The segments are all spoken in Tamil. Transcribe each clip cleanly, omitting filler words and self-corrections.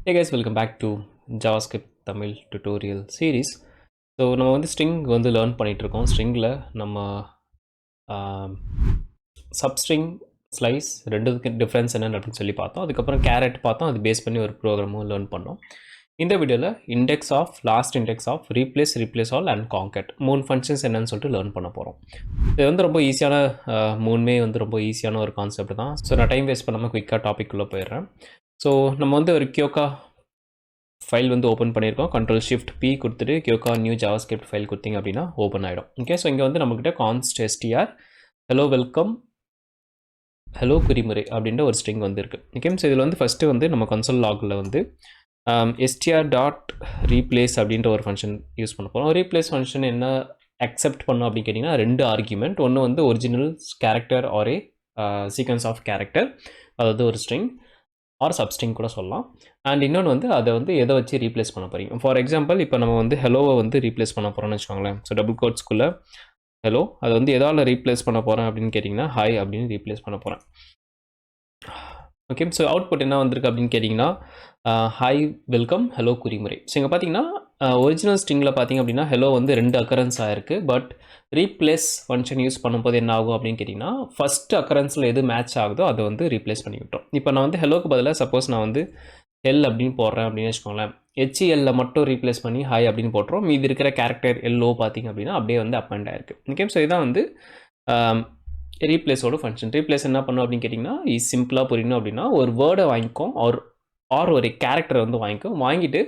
Hey guys, welcome back to JavaScript Tamil tutorial series. So நம்ம வந்து ஸ்ட்ரிங் வந்து லேர்ன் பண்ணிகிட்ருக்கோம். ஸ்ட்ரிங்கில் நம்ம சப்ஸ்ட்ரிங் ஸ்லைஸ் ரெண்டுக்கு டிஃப்ரென்ஸ் என்னென்னு அப்படின்னு சொல்லி பார்த்தோம். அதுக்கப்புறம் கேரட் பார்த்தோம். அது பேஸ் பண்ணி ஒரு ப்ரோக்ராமும் லேர்ன் பண்ணோம். இந்த வீடியோவில் index of, last index of, replace all and concat 3 functions என்னன்னு சொல்லிட்டு லேர்ன் பண்ண போகிறோம். இது வந்து ரொம்ப ஈஸியான, மூணுமே வந்து ரொம்ப ஈஸியான ஒரு கான்செப்ட் தான். ஸோ நான் டைம் வேஸ்ட் பண்ணாமல் குயிக்காக டாபிக் உள்ள போயிடுறேன். ஸோ நம்ம வந்து ஒரு கியோக்கா ஃபைல் வந்து ஓப்பன் பண்ணியிருக்கோம். Ctrl+Shift+P கொடுத்துட்டு கியோக்கா நியூ ஜாவாஸ்கிரிப்ட் ஃபைல் கொடுத்தீங்க அப்படின்னா ஓப்பன் ஆகிடும். ஓகே, ஸோ இங்கே வந்து நம்மக்கிட்ட கான்ஸ்ட் str ஹலோ வெல்கம் ஹலோ குறிமுறை அப்படின்ற ஒரு ஸ்ட்ரிங் வந்து இருக்குது. ஓகே, ஸோ இதில் வந்து ஃபஸ்ட்டு வந்து நம்ம கன்சோல் லாகில் வந்து str.replace அப்படின்ற ஒரு ஃபங்க்ஷன் யூஸ் பண்ண போகிறோம். ரீப்ளேஸ் ஃபங்க்ஷன் என்ன அக்செப்ட் பண்ணோம் அப்படின்னு கேட்டிங்கன்னா 2 ஆர்குமெண்ட். ஒன்று வந்து original character or a sequence of character, அதாவது ஒரு ஸ்ட்ரிங் ஆர் சப்ஸ்ட்ரிங் கூட சொல்லலாம். அண்ட் இன்னொன்று வந்து அதை வந்து எதை வச்சு ரீப்ளேஸ் பண்ண போகிறீங்க. ஃபார் எக்ஸாம்பிள் இப்போ நம்ம வந்து ஹெலோவை வந்து ரீப்ளேஸ் பண்ண போகிறோம்னு வச்சுக்கோங்களேன். ஸோ டபுள் கோட்ஸ்குள்ளே ஹலோ, அதை வந்து எதால் ரீப்ளேஸ் பண்ண போகிறேன் அப்படின்னு கேட்டிங்கன்னா ஹாய் அப்படின்னு ரீப்ளேஸ் பண்ண போகிறேன். ஓகே, ஸோ அவுட்புட் என்ன வந்திருக்கு அப்படின்னு கேட்டிங்கன்னா ஹாய் வெல்கம் ஹலோ குறிமுறை. ஸோ இங்கே பார்த்தீங்கன்னா ஒரிஜினல் ஸ்ட்ரிங்கில் பார்த்தீங்க அப்படின்னா ஹெலோ வந்து 2 அக்கரன்ஸ் ஆகிருக்கு. பட் ரீப்ளேஸ் ஃபங்க்ஷன் யூஸ் பண்ணும்போது என்ன ஆகும் அப்படின்னு கேட்டிங்கன்னா ஃபஸ்ட் அக்கரன்ஸில் எது மேட்ச் ஆகுதோ அதை வந்து ரீப்ளேஸ் பண்ணி விட்டோம். இப்போ நான் வந்து ஹெலோக்கு பதிலாக சப்போஸ் நான் வந்து எல் அப்படின்னு போடுறேன் அப்படின்னு வச்சுக்கோங்களேன். HEL மட்டும் ரீப்ளேஸ் பண்ணி ஹாய் அப்படின்னு போட்டுரும். மீதி இருக்கிற கேரக்டர் எல்லோ பார்த்தீங்க அப்படின்னா அப்படியே வந்து அப்பண்ட் ஆயிருக்கு. ஓகே, ஸோ இதான் வந்து ரீப்ளேஸோட ஃபங்க்ஷன். ரீப்ளேஸ் என்ன பண்ணும் அப்படின்னு கேட்டிங்கன்னா சிம்பிளாக புரியணும் அப்படின்னா ஒரு வேர்டை வாங்கிக்கும் ஆர் ஒரு கேரக்டரை வந்து வாங்கிட்டு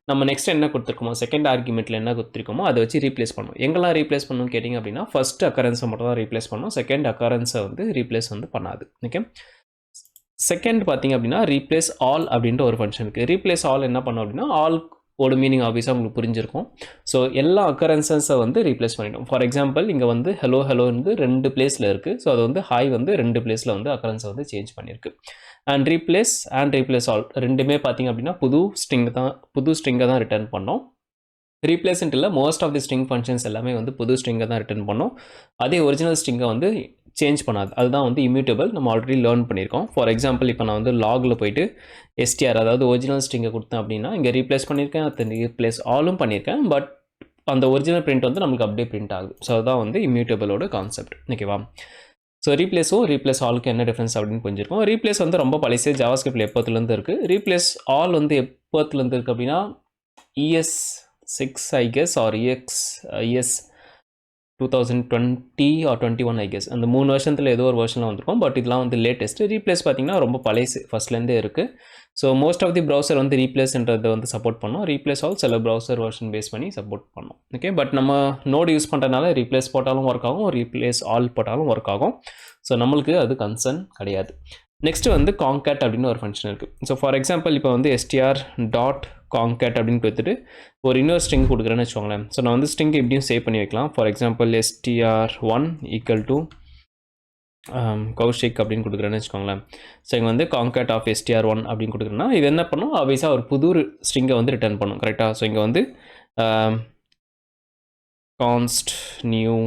நம்ம நெக்ஸ்ட் என்ன கொடுத்துருக்கோமோ செகண்ட் ஆர்குமெண்ட்டில் என்ன கொடுத்துருக்கோமோ அதை வச்சு ரீப்ளேஸ் பண்ணுவோம். எங்கெல்லாம் ரீப்ளேஸ் பண்ணணும் கேட்டிங்க அப்படின்னா ஃபஸ்ட் அக்கரன்ஸை மட்டும் தான் ரீப்ளேஸ் பண்ணும். செகண்ட் அக்கரன்ஸை வந்து ரீப்ளேஸ் வந்து பண்ணாது. ஓகே, செகண்ட் பார்த்தீங்க அப்படின்னா ரீப்ளேஸ் ஆல் அப்படின்ற ஒரு ஃபங்க்ஷன் இருக்குது. ரீப்ளேஸ் ஆல் என்ன பண்ணோம் அப்படின்னா ஆல் ஓட மீனிங் ஆஃபீஸாக உங்களுக்கு புரிஞ்சிருக்கும். ஸோ எல்லா அக்கரன்சஸை வந்து ரீப்ளேஸ் பண்ணிடும். ஃபார் எக்ஸாம்பிள் இங்கே வந்து ஹலோ வந்து 2 பிளேஸில் இருக்குது. ஸோ அது வந்து ஹாய் வந்து 2 பிளேஸில் வந்து அக்கரன்ஸை வந்து சேஞ்ச் பண்ணியிருக்கு. அண்ட் ரீப்ளேஸ் ஆல் ரெண்டுமே பார்த்தீங்க அப்படின்னா புது ஸ்ட்ரிங்கை தான் ரிட்டர்ன் பண்ணோம். ரீப்ளேஸ்ன்ட் இல்லை, most of the string functions எல்லாமே வந்து புது ஸ்ட்ரிங்கை தான் ரிட்டர்ன் பண்ணோம். அதே ஒரிஜினல் ஸ்ட்ரிங்கை வந்து சேஞ்ச் பண்ணாது. அதுதான் வந்து இம்யூட்டபிள். நம்ம ஆல்ரெடி லேர்ன் பண்ணியிருக்கோம். ஃபார் எக்ஸாம்பிள் இப்போ நான் வந்து லாகில் போயிட்டு str அதாவது ஒரிஜினல் ஸ்ட்ரிங்கை கொடுத்தேன் அப்படின்னா இங்கே ரீப்ளேஸ் பண்ணியிருக்கேன், அது ரீப்ளேஸ் ஆலும் பண்ணியிருக்கேன். பட் அந்த ஒரிஜினல் பிரிண்ட் வந்து நமக்கு அப்படியே பிரிண்ட் ஆகுது. ஸோ அதுதான் வந்து இம்யூட்டபிளோட கான்செப்ட். ஓகேவா? ஸோ ரீப்ளேஸ் ஆலுக்கு என்ன டிஃப்ரென்ஸ் அப்படின்னு புரிஞ்சிருக்கும். ரீப்ளேஸ் வந்து ரொம்ப பழைய ஜாவாஸ்கிரிப்டில் எப்போத்துலேருந்து இருக்குது. ரீப்ளேஸ் ஆல் வந்து எப்போத்துலேருந்து இருக்குது அப்படின்னா ES6 I guess or ES 2020 or 21 I guess. அந்த 3 வருஷத்தில் ஏதோ ஒரு வருஷனில் வந்திருக்கும். பட் இதெல்லாம் வந்து லேட்டஸ்ட்டு. ரீப்ளேஸ் பார்த்தீங்கன்னா ரொம்ப பழைய ஃபஸ்ட்லேருந்தே இருக்குது. So most of the browser வந்து ரீப்ளேஸ்ன்றதை வந்து சப்போர்ட் பண்ணோம். ரீப்ளேஸ் ஆல் சில ப்ரௌசர் வெர்ஷன் பேஸ் பண்ணி சப்போர்ட் பண்ணோம். ஓகே, பட் நம்ம நோடு யூஸ் பண்ணுறதுனால ரீப்ளேஸ் போட்டாலும் ஒர்க் ஆகும், ரீப்ளேஸ் ஆல் போட்டாலும் ஒர்க் ஆகும். ஸோ நம்மளுக்கு அது கன்சர்ன் கிடையாது. நெக்ஸ்ட்டு வந்து காங்கேட் அப்படின்னு ஒரு ஃபங்க்ஷன் இருக்குது. ஸோ ஃபார் எக்ஸாம்பிள் இப்போ வந்து str.concat அப்படின்னு கொடுத்துட்டு ஒரு இன்னொரு ஸ்ட்ரிங் கொடுக்குறேன்னு வச்சுக்கோங்களேன். ஸோ நான் வந்து ஸ்ட்ரிங் இப்படியும் சேவ் பண்ணி வைக்கலாம். ஃபார் எக்ஸாம்பிள் str1 = கௌஷிக் அப்படின்னு கொடுக்குறேன்னு வச்சுக்கோங்களேன். ஸோ இங்கே வந்து காங்கேட் ஆஃப் str1 அப்படின்னு கொடுக்குறேன்னா இது என்ன பண்ணும், ஆப்வியஸாக ஒரு புது ஸ்ட்ரிங்கை வந்து ரிட்டர்ன் பண்ணும். கரெக்டாக? ஸோ இங்கே வந்து கான்ஸ்ட் நியூ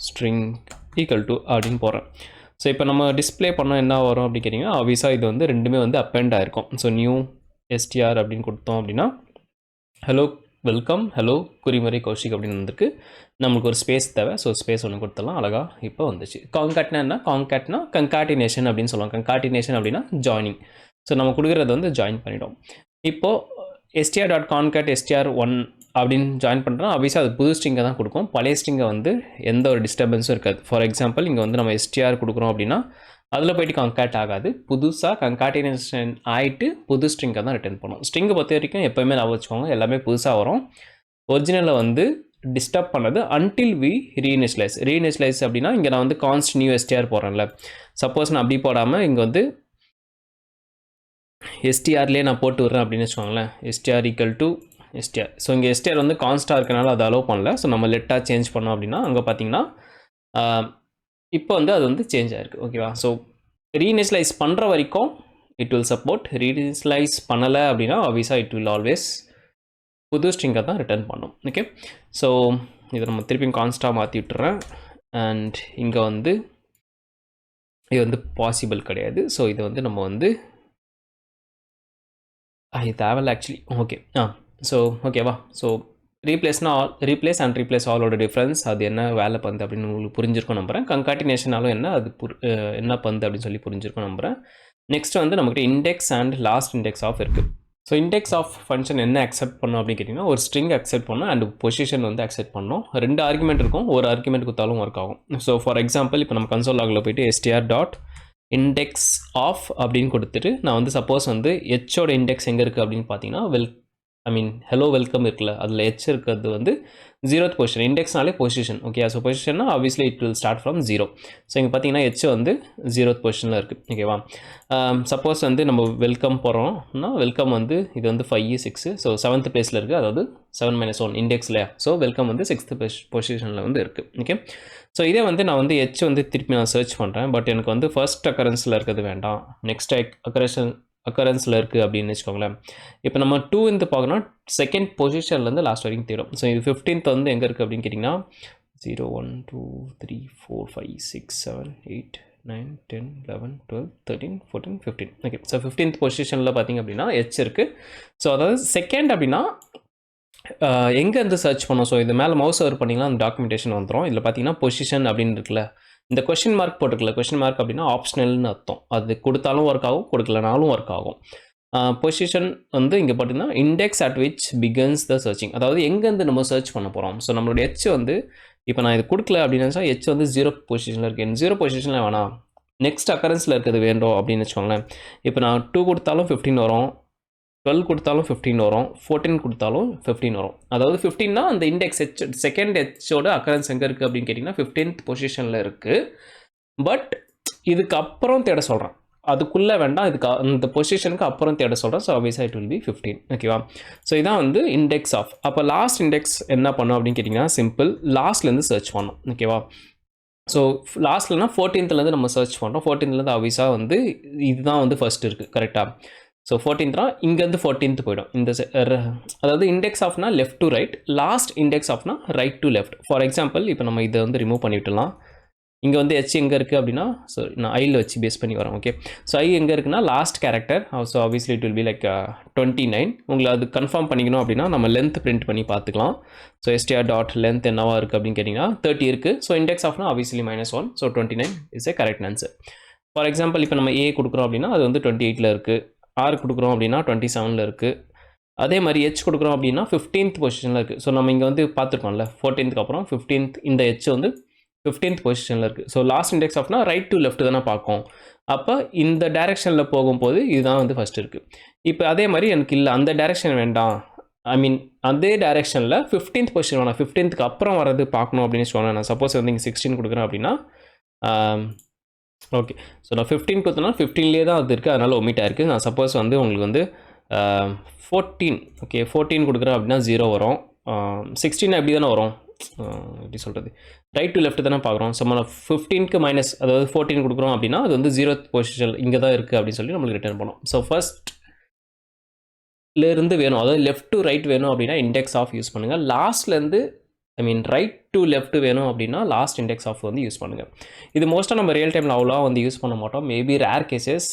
ஸ்ட்ரிங் = அப்படின்னு போகிறேன். ஸோ இப்போ நம்ம டிஸ்பிளே பண்ணால் என்ன வரும் அப்படின்னு கேட்டிங்கன்னா ஆப்வியஸாக இது வந்து ரெண்டுமே வந்து அப்பெண்ட் ஆகிருக்கும். ஸோ நியூ str அப்படின்னு கொடுத்தோம் அப்படின்னா ஹலோ வெல்கம் ஹலோ குறிமுறை கௌஷிக் அப்படின்னு வந்திருக்கு. நம்மளுக்கு ஒரு ஸ்பேஸ் தேவை. ஸோ ஸ்பேஸ் ஒன்று கொடுத்துடலாம். அழகாக இப்போ வந்துச்சு. காங்கேட்னா என்ன? காங்கேட்னா கன்காட்டினேஷன் அப்படின்னு சொல்லுவாங்க. கன்காட்டினேஷன் அப்படின்னா ஜாயினிங். ஸோ நம்ம கொடுக்குறது வந்து ஜாயின் பண்ணிடும். இப்போது str.concat str1 அப்படின்னு ஜாயின் பண்ணுறோம். ஆப்வியஸாக அது புது ஸ்ட்ரிங்கை தான் கொடுக்கும். பழைய ஸ்ட்ரிங்கை வந்து எந்த ஒரு டிஸ்டர்பன்ஸும் இருக்காது. ஃபார் எக்ஸாம்பிள் இங்கே வந்து நம்ம str கொடுக்குறோம் அப்படின்னா அதில் போய்ட்டு காங்கேட் ஆகாது. புதுசாக கன்காட்டினேஷன் ஆகிட்டு புது ஸ்ட்ரிங்கை தான் ரிட்டர்ன் பண்ணும். ஸ்ட்ரிங்கை பொறுத்த வரைக்கும் எப்போயுமே நான் வச்சுக்கோங்க, எல்லாமே புதுசாக வரும். ஒரிஜினலில் வந்து டிஸ்டர்ப் பண்ணது அன்டில் வி ரீஇனிஷியலைஸ் அப்படின்னா இங்கே நான் வந்து கான்ஸ்ட் நியூ str போடுறேன்ல. சப்போஸ் நான் அப்படி போடாமல் இங்கே வந்து strலேயே நான் போட்டு விட்றேன் அப்படின்னு வச்சுக்கோங்களேன். str. ஸோ இங்கே str வந்து கான்ஸ்டாக இருக்கனால அதை அலோவ் பண்ணல. ஸோ நம்ம லெட்டாக சேஞ்ச் பண்ணோம் அப்படின்னா அங்கே பார்த்தீங்கன்னா இப்போ வந்து அது வந்து சேஞ்ச் ஆகிருக்கு. ஓகேவா? ஸோ ரீஇனிஷியலைஸ் பண்ணுற வரைக்கும் இட் வில் சப்போர்ட். ரீஇனிஷியலைஸ் பண்ணலை அப்படின்னா ஆப்வியஸாக இட் வில் ஆல்வேஸ் புது ஸ்ட்ரிங்கை தான் ரிட்டர்ன் பண்ணும். ஓகே, ஸோ இதை நம்ம திருப்பியும் கான்ஸ்டாக மாற்றி விட்டுறேன். அண்ட் இங்கே வந்து இது வந்து பாசிபிள் கிடையாது. ஸோ இதை வந்து நம்ம வந்து அது தேவையில்ல ஆக்சுவலி. ஓகே. ஸோ ஓகேவா? ஸோ ரீப்ளேஸ் அண்ட் ரீப்ளேஸ் ஆலோட டிஃப்ரென்ஸ் அது என்ன வேலை பந்து அப்படின்னு உங்களுக்கு புரிஞ்சிருக்கும் நம்புகிறேன். கன்காட்டினேஷனாலும் என்ன அது என்ன பந்து அப்படின்னு சொல்லி புரிஞ்சிருக்கும் நம்புகிறேன். நெக்ஸ்ட் வந்து நம்மகிட்ட index and last index of இருக்குது. ஸோ இண்டெக்ஸ் ஆஃப் ஃபங்க்ஷன் என்ன அக்செப்ட் பண்ணோம் அப்படின்னு கேட்டிங்கன்னா ஒரு ஸ்ட்ரிங் அக்செப்ட் பண்ணோம் அண்ட் பொசிஷன் வந்து அக்செப்ட் பண்ணோம். 2 ஆர்குமெண்ட் இருக்கும். ஒரு ஆர்குமெண்ட் கொடுத்தாலும் ஒர்க் ஆகும். ஸோ ஃபார் எக்ஸாம்பிள் இப்போ நம்ம கன்சோல் லாகில் போய்ட்டு str.index ஆஃப் அப்படின்னு கொடுத்துட்டு நான் வந்து சப்போஸ் வந்து ஹெச்சோட இண்டெக்ஸ் எங்கே இருக்குது அப்படின்னு பார்த்தீங்கன்னா ஹலோ வெல்கம் இருக்குல்ல, அதில் ஹெச் இருக்கிறது வந்து 0th பொசிஷன். இண்டெக்ஸ்னாலே பொசிஷன். ஓகே, ஸோ பொசிஷன்னா obviously it will start from 0. So இங்கே பார்த்தீங்கன்னா ஹெச் வந்து 0th பொசிஷனில் இருக்குது. ஓகேவா? சப்போஸ் வந்து நம்ம வெல்கம் போகிறோம்னா வெல்கம் வந்து இது வந்து 5 6, ஸோ 7th பிளேஸில் இருக்குது. அதாவது 7 - 1 இண்டெக்ஸில். ஸோ வெல்கம் வந்து 6th பொசிஷனில் வந்து இருக்குது. ஓகே, ஸோ இதே வந்து நான் வந்து ஹெச் வந்து திருப்பி நான் சர்ச் பண்ணுறேன். பட் எனக்கு வந்து ஃபர்ஸ்ட் அக்கரன்ஸில் இருக்கிறது வேண்டாம், நெக்ஸ்ட் அக்கரன்ஸில் இருக்குது அப்படின்னு வச்சுக்கோங்களேன். இப்போ நம்ம 2 வந்து பார்க்கணும், செகண்ட் பொசிஷன்லேருந்து லாஸ்ட் வரைக்கும் தேடும். ஸோ இது 15th வந்து எங்கே இருக்குது அப்படின்னு கேட்டிங்கன்னா 0 1 2 3 4 5 6 7 8 9 10 11 12 13 14 15. ஓகே, ஸோ 15th பொசிஷனில் பார்த்திங்க அப்படின்னா ஹெச் இருக்குது. ஸோ அதாவது செகண்ட் அப்படின்னா எங்கேருந்து சர்ச் பண்ணோம். ஸோ இது மேலே மவுஸ் ஓவர் பண்ணிங்கன்னா அந்த டாக்குமெண்டேஷன் வந்துடும். இதில் பார்த்தீங்கன்னா பொசிஷன் அப்படின்னு இருக்குல்ல, இந்த கொஷின் மார்க் போட்டுருக்கல, கொஷின் மார்க் அப்படின்னா ஆப்ஷனல்னு அர்த்தம். அது கொடுத்தாலும் ஒர்க் ஆகும், கொடுக்கலனாலும் ஒர்க் ஆகும். பொசிஷன் வந்து இங்கே பார்த்தீங்கன்னா index at which begins the searching, அதாவது எங்கேருந்து நம்ம சர்ச் பண்ண போகிறோம். ஸோ நம்மளோட ஹெச் வந்து இப்போ நான் இது கொடுக்கல அப்படின்னு நினச்சா ஹெச் வந்து 0 பொசிஷனில் இருக்குது. 0 பொசிஷனில் வேணாம், நெக்ஸ்ட் அக்கரன்ஸில் இருக்கிறது வேண்டும் அப்படின்னு வச்சுக்கோங்களேன். இப்போ நான் 2 கொடுத்தாலும் 15 வரும், 12 கொடுத்தாலும் 15 வரும், 14 கொடுத்தாலும் 15 வரும். அதாவது 15னா அந்த இண்டெக்ஸ் ஹெச் செகண்ட் ஹெச்சோட அக்கரன்ஸ் எங்கே இருக்குது அப்படின்னு கேட்டிங்கன்னா 15th பொசிஷனில் இருக்குது. பட் இதுக்கப்புறம் தேட சொல்கிறேன், அதுக்குள்ளே வேண்டாம், இதுக்கு அந்த பொசிஷனுக்கு அப்புறம் தேட சொல்கிறேன். ஸோ ஆப்வியஸாக இட் வில் பி 15. ஓகேவா? ஸோ இதான் வந்து இண்டெக்ஸ் ஆஃப். அப்போ லாஸ்ட் இண்டெக்ஸ் என்ன பண்ணும் அப்படின்னு கேட்டிங்கன்னா சிம்பிள், லாஸ்ட்லேருந்து சர்ச் பண்ணோம். ஓகேவா? ஸோ லாஸ்ட்லனா 14th நம்ம சர்ச் பண்ணுறோம். 14th ஆப்வியஸாக வந்து இதுதான் வந்து ஃபர்ஸ்ட் இருக்குது. கரெக்டாக? ஸோ 14th இங்கேருந்து 14th போய்டும். இந்த அதாவது இண்டெக்ஸ் ஆஃப்னா left to right, last index ஆஃப்னா right to left. For example இப்போ நம்ம இதை வந்து ரிமூவ் பண்ணிவிட்டலாம். இங்கே வந்து ஹெச் எங்கே இருக்குது அப்படின்னா, ஸோ நான் ஐயில் வச்சு பேஸ் பண்ணி வரேன். ஓகே, ஸோ ஐ எங்கே இருக்குன்னா last character. So obviously it will be like 29. உங்களை அது கன்ஃபார்ம் பண்ணிக்கணும் அப்படின்னா நம்ம லென்த் பிரிண்ட் பண்ணி பார்த்துக்கலாம். ஸோ str.length என்னவா இருக்குது அப்படின்னு கேட்டிங்கன்னா 30 இருக்குது. ஸோ இண்டெக்ஸ் ஆஃப்னா obviously -1. So 29 is a correct answer. For example இப்போ நம்ம ஏ கொடுக்குறோம் அப்படின்னா அது வந்து 28ல் இருக்குது. ஆர் கொடுக்குறோம் அப்படின்னா 27ல் இருக்குது. அதே மாதிரி ஹெச் கொடுக்குறோம் அப்படின்னா 15th பொசிஷனில் இருக்குது. ஸோ நம்ம இங்கே வந்து பார்த்துருக்கோம்ல 14th அப்புறம் 15th, இந்த ஹெச் வந்து 15th பொசிஷனில் இருக்குது. ஸோ லாஸ்ட் இண்டெக்ஸ் ஆஃப்னா ரைட் டு லெஃப்ட் தானே பார்க்கும். அப்போ இந்த டைரெக்ஷனில் போகும்போது இதுதான் வந்து ஃபஸ்ட் இருக்குது. இப்போ அதே மாதிரி எனக்கு இல்லை, அந்த டைரெக்ஷன் வேண்டாம், அதே டைரெக்ஷனில் 15th பொசிஷன் வேணாம், 15th அப்புறம் வரது பார்க்கணும் அப்படின்னு சொல்லுவேன். நான் சப்போஸ் வந்து இங்கே 16 கொடுக்குறேன் அப்படின்னா ஓகே, ஸோ நான் 15 கொடுத்தனா 15லேயே தான் அது இருக்குது, அதனால் ஒமிட் ஆயிருக்கு. நான் சப்போஸ் வந்து உங்களுக்கு வந்து 14 ஓகே 14 கொடுக்குறேன் அப்படின்னா 0 வரும். 16 எப்படி தானே வரும், எப்படி சொல்கிறது, ரைட் டு லெஃப்ட் தானே பார்க்குறோம். ஸோ நம்ம 15க்கு மைனஸ் அதாவது 14 கொடுக்குறோம் அப்படின்னா அது வந்து 0th பொசிஷன் இங்கே தான் இருக்குது அப்படின்னு சொல்லி நம்மளுக்கு ரிட்டர்ன் பண்ணோம். ஸோ ஃபர்ஸ்ட்லேருந்து வேணும், அதாவது லெஃப்ட் டு ரைட் வேணும் அப்படின்னா இண்டெக்ஸ் ஆஃப் யூஸ் பண்ணுங்கள். லாஸ்ட்லேருந்து ரைட் டு லெஃப்ட் வேணும் அப்படின்னா லாஸ்ட் இண்டெக்ஸ் ஆஃப் வந்து யூஸ் பண்ணுங்கள். இது மோஸ்ட்டாக நம்ம ரியல் டைமில் அவ்வளோ வந்து யூஸ் பண்ண மாட்டோம். மேபி ரேர் கேசஸ்,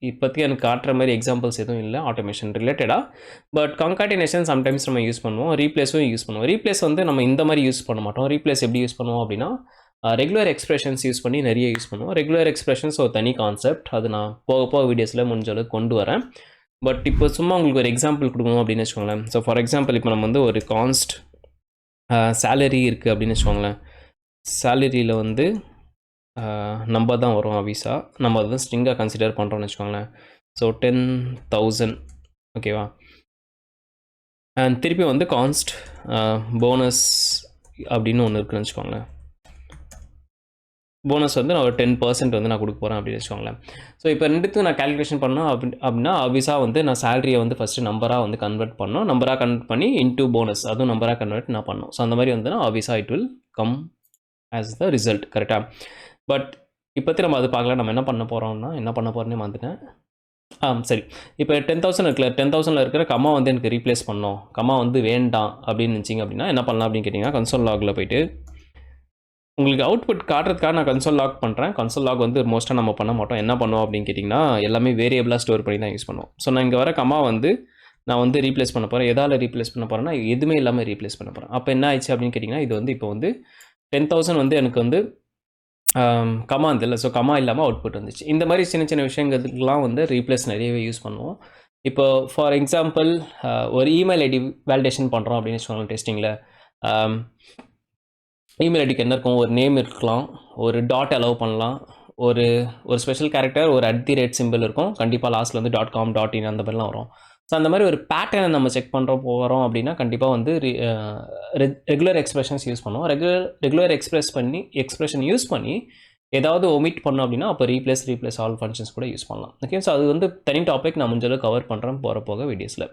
இப்போதைக்கு எனக்கு காட்டுற மாதிரி எக்ஸாம்பிள்ஸ் எதுவும் இல்லை ஆட்டோமேஷன் ரிலேட்டடாக. பட் கான்காட்டினேஷன் சம்டைம்ஸ் நம்ம யூஸ் பண்ணுவோம், ரீப்ளேஸும் யூஸ் பண்ணுவோம். ரீப்ளேஸ் வந்து நம்ம இந்த மாதிரி யூஸ் பண்ண மாட்டோம். ரீப்ளேஸ் எப்படி யூஸ் பண்ணுவோம் அப்படின்னா ரெகுலர் எக்ஸ்பிரஷன்ஸ் யூஸ் பண்ணி நிறைய யூஸ் பண்ணுவோம். ரெகுலர் எக்ஸ்பிரஷன்ஸ் ஒரு தனி கான்செப்ட், அது நான் போக போக வீடியோஸில் முடிஞ்ச அளவுக்கு கொண்டு வரேன். பட் இப்போ சும்மா உங்களுக்கு ஒரு எக்ஸாம்பிள் கொடுக்கணும் அப்படின்னு வச்சுக்கோங்களேன். ஸோ ஃபார் எக்ஸாம்பிள் இப்போ நம்ம வந்து ஒரு கான்ஸ்ட் சேலரி இருக்குது அப்படின்னு வச்சுக்கோங்களேன். சேலரியில் வந்து நம்பர் தான் வரும் ஆப்வியஸாக, நம்ம அதை ஸ்ட்ரிங்காக கன்சிடர் பண்ணுறோம்னு வச்சுக்கோங்களேன். ஸோ 10,000 ஓகேவா. அண்ட் திருப்பி வந்து கான்ஸ்ட் போனஸ் அப்படின்னு ஒன்று இருக்குன்னு வச்சுக்கோங்களேன். போனஸ் வந்து நான் ஒரு 10% வந்து நான் கொடுக்க போகிறேன் அப்படின்னு வச்சுக்கோங்களேன். ஸோ இப்போ ரெண்டுத்துக்கு நான் கேல்குலேஷன் பண்ணோம் அப்படின்னா ஆப்வியஸாக வந்து நான் சேலரியை வந்து ஃபஸ்ட்டு நம்பராக வந்து கன்வெர்ட் பண்ணோம், நம்பராக கன்வெர்ட் பண்ணி இன்டூ போனஸ் அதுவும் நம்பராக கன்வெர்ட் நான் பண்ணோம். ஸோ அந்த மாதிரி வந்து ஆப்வியஸாக it will come as the result. கரெக்டாக? பட் இப்போத்தி நம்ம அது பார்க்கலாம். நம்ம என்ன பண்ண போகிறோன்னே வந்துட்டேன். சரி, இப்போ 10,000 இருக்குல்ல, 10,000ல் இருக்கிற கம்மா வந்து எனக்கு ரீப்ளேஸ் பண்ணோம், கம்மா வந்து வேண்டாம் அப்படின்னு நினச்சிங்க அப்படின்னா என்ன பண்ணலாம் அப்படின்னு கேட்டிங்கன்னா கன்சோல் லாகில் போய்ட்டு உங்களுக்கு அவுட்புட் காட்டுறதுக்காக நான் கன்சோல் லாக் பண்ணுறேன். கன்சோல் லாக் வந்து மோஸ்ட்டாக நம்ம பண்ண மாட்டோம். என்ன பண்ணுவோம் அப்படின்னு கேட்டிங்கன்னா எல்லாமே வேரியபிளாக ஸ்டோர் பண்ணி தான் யூஸ் பண்ணுவோம். ஸோ நான் இங்கே வர கம்மா வந்து நான் வந்து ரீப்ளேஸ் பண்ண போகிறேன். எதால் ரீப்ளேஸ் பண்ண போகிறேன்னா எதுவுமே இல்லாமல் ரீப்ளேஸ் பண்ண போகிறேன். அப்போ என்ன ஆயிடுச்சு அப்படின்னு கேட்டிங்கன்னா இது வந்து இப்போ வந்து 10,000 வந்து எனக்கு வந்து கமா இருந்தில்ல. ஸோ கமா இல்லாமல் அவுட்புட் வந்துச்சு. இந்த மாதிரி சின்ன சின்ன விஷயங்களுக்கெல்லாம் வந்து ரீப்ளேஸ் நிறையவே யூஸ் பண்ணுவோம். இப்போ ஃபார் எக்ஸாம்பிள் ஒரு இமெயில் ஐடி வேலிடேஷன் பண்ணுறோம் அப்படின்னு வச்சுக்கோங்களேன் டெஸ்டிங்கில். இமெயில் ஐடிக்கு என்ன இருக்கும், ஒரு நேம் இருக்கலாம், ஒரு டாட் அலோவ் பண்ணலாம், ஒரு ஸ்பெஷல் கேரக்டர், ஒரு @ சிம்பிள் இருக்கும், கண்டிப்பாக லாஸ்ட்டில் வந்து .com .in அந்த மாதிரிலாம் வரும். ஸோ அந்த மாதிரி ஒரு பேட்டர்னை நம்ம செக் பண்ணுறோம் போகிறோம் அப்படின்னா கண்டிப்பாக வந்து ரெகுலர் எக்ஸ்பிரஷன்ஸ் யூஸ் பண்ணுவோம். ரெகுலர் எக்ஸ்பிரஷன் யூஸ் பண்ணி ஏதாவது ஒமிட் பண்ணோம் அப்படின்னா அப்போ ரீப்ளேஸ் ஆல் ஃபங்க்ஷன்ஸ் கூட யூஸ் பண்ணலாம். ஓகே, ஸோ அது வந்து தனி டாபிக் நான் முடிஞ்சளவு கவர் பண்ணுறேன் போக வீடியோஸில்.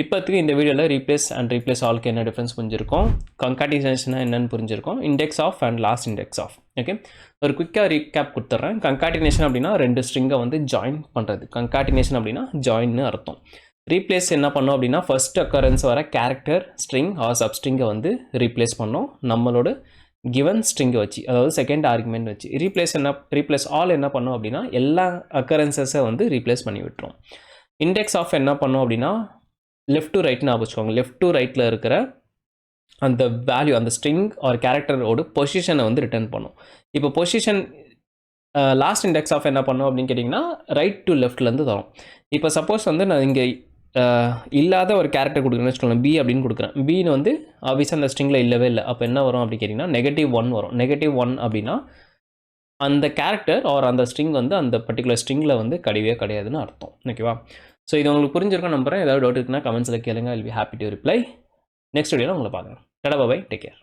இப்போத்துக்கு இந்த வீடியோவில் ரீப்ளேஸ் ஆல்க்கு என்ன டிஃப்ரென்ஸ் புரிஞ்சிருக்கோம், கன்காட்டினேஷனாக என்னென்னு புரிஞ்சிருக்கோம், index of and last index of. Okay, ஒரு குயிக்காக ரீகேப் கொடுத்துட்றேன். கன்காட்டினேஷன் அப்படின்னா 2 ஸ்ட்ரிங்கை வந்து ஜாயின் பண்ணுறது. கன்காட்டினேஷன் அப்படின்னா ஜாயின்னு அர்த்தம். ரீப்ளேஸ் என்ன பண்ணோம் அப்படின்னா ஃபர்ஸ்ட் அக்கரன்ஸ் வர கேரக்டர், ஸ்ட்ரிங் ஆர் சப்ஸ்ட்ரிங்கை வந்து ரீப்ளேஸ் பண்ணோம் நம்மளோட கிவன் ஸ்ட்ரிங்கை வச்சு, அதாவது செகண்ட் ஆர்குமெண்ட் வச்சு. ரீப்ளேஸ் ஆல் என்ன பண்ணோம் அப்படின்னா எல்லா அக்கரன்சஸை வந்து ரீப்ளேஸ் பண்ணி விட்டுரும். இண்டெக்ஸ் ஆஃப் என்ன பண்ணோம் அப்படின்னா லெஃப்ட் டு ரைட்னு வச்சுக்கோங்க. லெஃப்ட் டு ரைட்டில் இருக்கிற அந்த வேல்யூ, அந்த ஸ்ட்ரிங் ஆர் கேரக்டரோட பொசிஷனை வந்து ரிட்டர்ன் பண்ணும். இப்போ பொசிஷன் லாஸ்ட் இண்டெக்ஸ் ஆஃப் என்ன பண்ணோம் அப்படின்னு கேட்டிங்கன்னா ரைட் டு லெஃப்ட்லேருந்து தரும். இப்போ சப்போஸ் வந்து நான் இங்கே இல்லாத ஒரு கேரக்டர் கொடுக்குறேன்னு வச்சுக்கோங்களேன், பி அப்படின்னு கொடுக்குறேன். பின்னு வந்து ஆப்வியஸாக அந்த ஸ்ட்ரிங்கில் இல்லவே இல்லை. அப்போ என்ன வரும் அப்படின்னு கேட்டிங்கன்னா -1 வரும். -1 அப்படின்னா அந்த கேரக்டர் ஆர் அந்த ஸ்ட்ரிங் வந்து அந்த பர்டிகுலர் ஸ்ட்ரிங்கில் வந்து கிடையாதுன்னு அர்த்தம். ஓகேவா? ஸோ இது உங்களுக்கு புரிஞ்சிருக்கும் நம்புறேன். ஏதாவது டவுட் இருக்குன்னா கமெண்ட்ஸில் கேளுங்க. I will be happy to reply. Next வீடியோவில் உங்களை பார்க்குறேன். Tata, bye, take care.